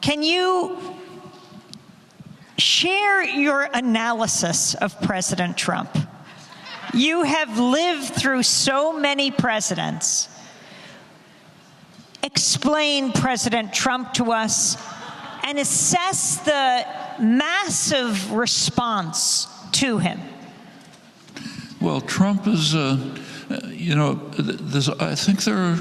Can you share your analysis of President Trump? You have lived through so many presidents. Explain President Trump to us and assess the massive response to him. Well, Trump is, you know, I think there are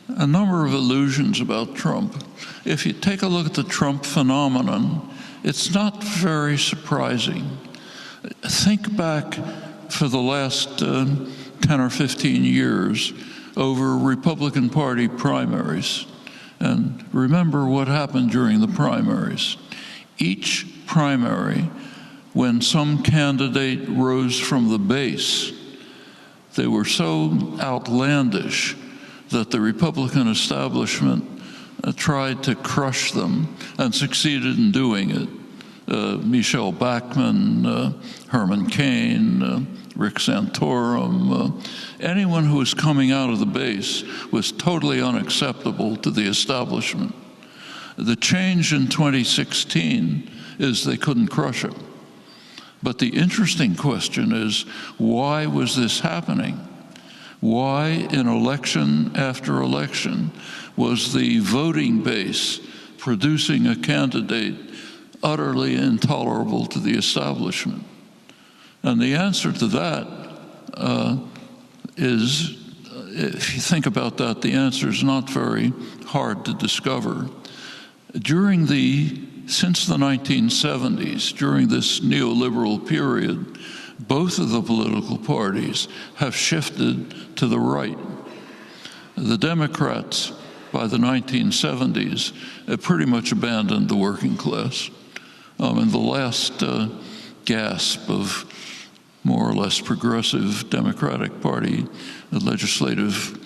a number of illusions about Trump. If you take a look at the Trump phenomenon, it's not very surprising. Think back for the last 10 or 15 years over Republican Party primaries. And remember what happened during the primaries. Each primary, when some candidate rose from the base, they were so outlandish that the Republican establishment tried to crush them and succeeded in doing it. Michelle Bachmann, Herman Cain, Rick Santorum, anyone who was coming out of the base was totally unacceptable to the establishment. The change in 2016 is they couldn't crush him. But the interesting question is, why was this happening? Why, in election after election, was the voting base producing a candidate utterly intolerable to the establishment? And the answer to that is, if you think about that, the answer is not very hard to discover. Since the 1970s, during this neoliberal period, both of the political parties have shifted to the right. The Democrats, by the 1970s, have pretty much abandoned the working class. In the last gasp of more or less progressive Democratic Party legislative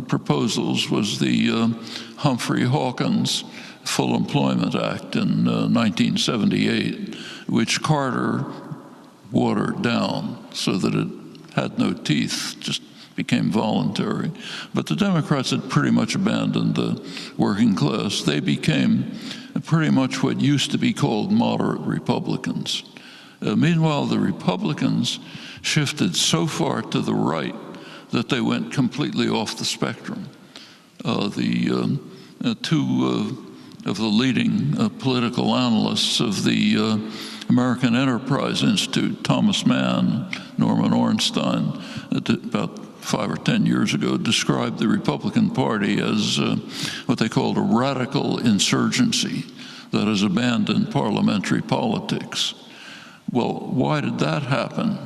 proposals was the Humphrey Hawkins Full Employment Act in 1978, which Carter watered down so that it had no teeth, just became voluntary. But the Democrats had pretty much abandoned the working class. They became pretty much what used to be called moderate Republicans. Meanwhile, the Republicans shifted so far to the right that they went completely off the spectrum. Two of the leading political analysts of the American Enterprise Institute, Thomas Mann, Norman Ornstein, about 5 or 10 years ago, described the Republican Party as what they called a radical insurgency that has abandoned parliamentary politics. Well, why did that happen?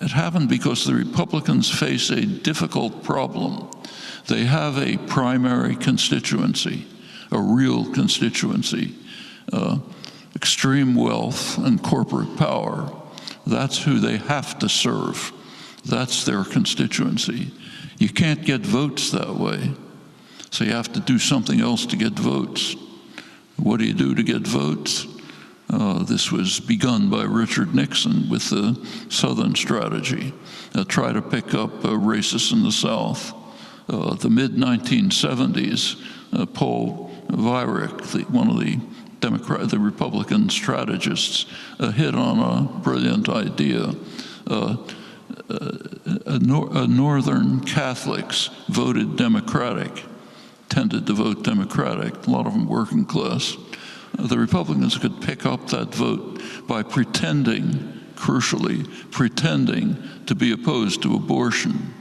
It happened because the Republicans face a difficult problem. They have a primary constituency, a real constituency, extreme wealth and corporate power. That's who they have to serve. That's their constituency. You can't get votes that way, so you have to do something else to get votes. What do you do to get votes? This was begun by Richard Nixon with the Southern strategy, try to pick up racists in the South. The mid-1970s, Paul Weyrich, one of the Republican strategists, hit on a brilliant idea. Northern Catholics voted Democratic, tended to vote Democratic, a lot of them working class. The Republicans could pick up that vote by pretending, crucially, pretending to be opposed to abortion.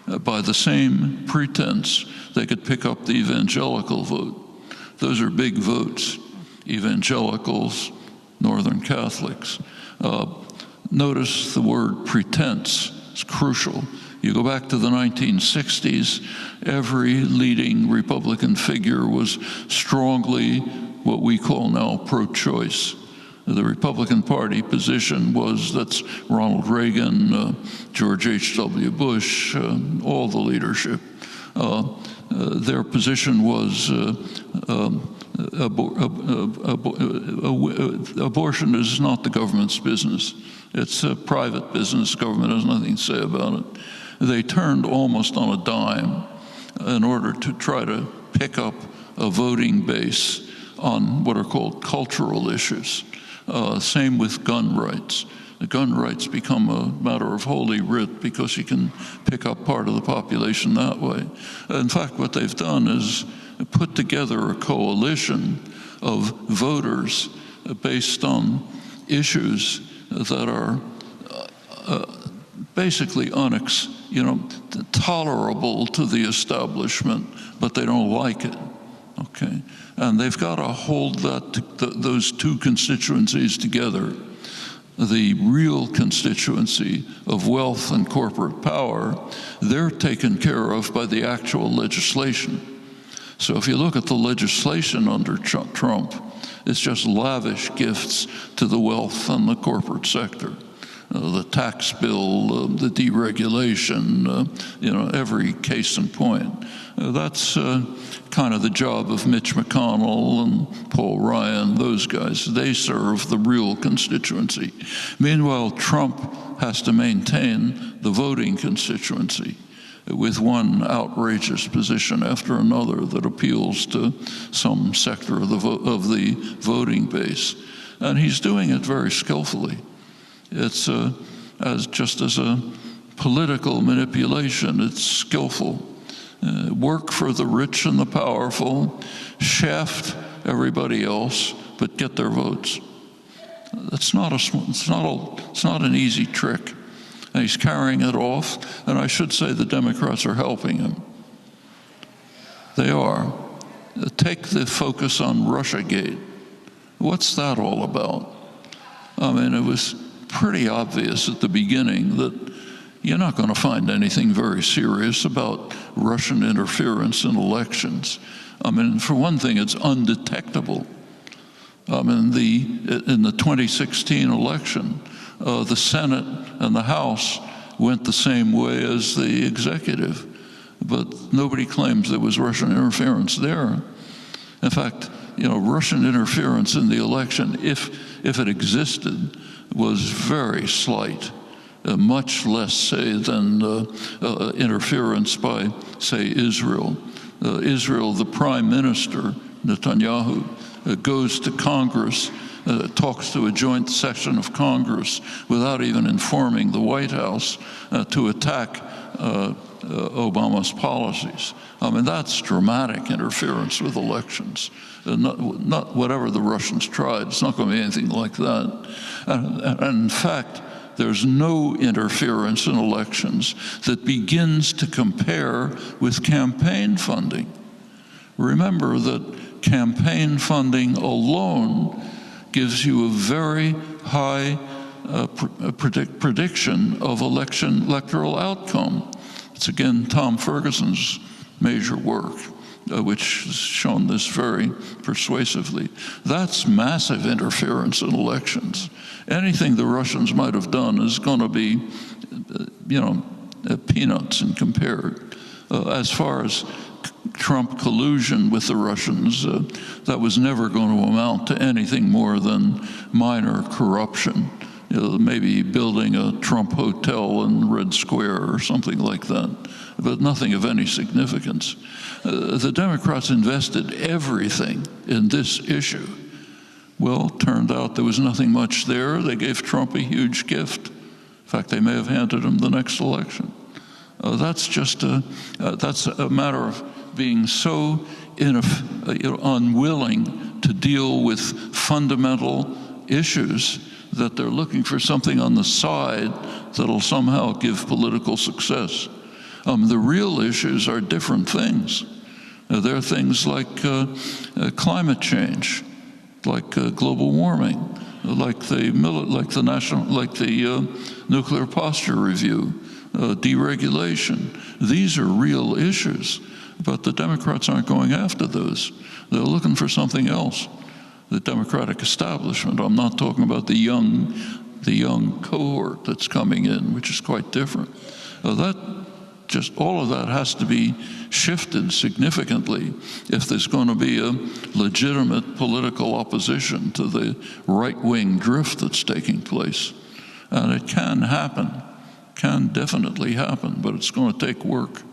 By the same pretense, they could pick up the evangelical vote. Those are big votes, evangelicals, Northern Catholics. Notice the word pretense. It's crucial. You go back to the 1960s, every leading Republican figure was strongly what we call now pro-choice. The Republican Party position was, that's Ronald Reagan, George H.W. Bush, all the leadership. Their position was abortion is not the government's business. It's a private business. Government has nothing to say about it. They turned almost on a dime in order to try to pick up a voting base on what are called cultural issues. Same with gun rights. The gun rights become a matter of holy writ because you can pick up part of the population that way. In fact, what they've done is put together a coalition of voters based on issues that are basically tolerable to the establishment, but they don't like it. Okay, and they've got to hold those two constituencies together. The real constituency of wealth and corporate power, they're taken care of by the actual legislation. So if you look at the legislation under Trump, it's just lavish gifts to the wealth and the corporate sector. The tax bill, the deregulation, every case in point. That's kind of the job of Mitch McConnell and Paul Ryan, those guys. They serve the real constituency. Meanwhile, Trump has to maintain the voting constituency with one outrageous position after another that appeals to some sector of the voting base. And he's doing it very skillfully. It's just as a political manipulation, it's skillful. Work for the rich and the powerful, shaft everybody else, but get their votes. It's not an easy trick. And he's carrying it off, and I should say the Democrats are helping him. They are. Take the focus on Russiagate. What's that all about? I mean, it was pretty obvious at the beginning that you're not going to find anything very serious about Russian interference in elections. I mean, for one thing, it's undetectable. I mean, in the 2016 election, the Senate and the House went the same way as the executive, but nobody claims there was Russian interference there. In fact, Russian interference in the election, if it existed, was very slight, much less, say, than interference by, say, Israel. Israel, the prime minister, Netanyahu, goes to Congress, talks to a joint session of Congress without even informing the White House to attack Obama's policies. I mean, that's dramatic interference with elections. Not whatever the Russians tried. It's not going to be anything like that. And in fact, there's no interference in elections that begins to compare with campaign funding. Remember that campaign funding alone gives you a very high prediction of electoral outcome. It's again Tom Ferguson's major work, which has shown this very persuasively. That's massive interference in elections. Anything the Russians might have done is going to be, peanuts and compared. As far as Trump collusion with the Russians, that was never going to amount to anything more than minor corruption. Maybe building a Trump hotel in Red Square or something like that, but nothing of any significance. The Democrats invested everything in this issue. Well, turned out there was nothing much there. They gave Trump a huge gift. In fact, they may have handed him the next election. That's a matter of being so unwilling to deal with fundamental issues that they're looking for something on the side that'll somehow give political success. The real issues are different things. They're things like climate change, like global warming, like the nuclear posture review, deregulation. These are real issues, but the Democrats aren't going after those. They're looking for something else. The Democratic establishment. I'm not talking about the young cohort that's coming in, which is quite different. All of that has to be shifted significantly if there's going to be a legitimate political opposition to the right-wing drift that's taking place. And it can happen, can definitely happen, but it's going to take work.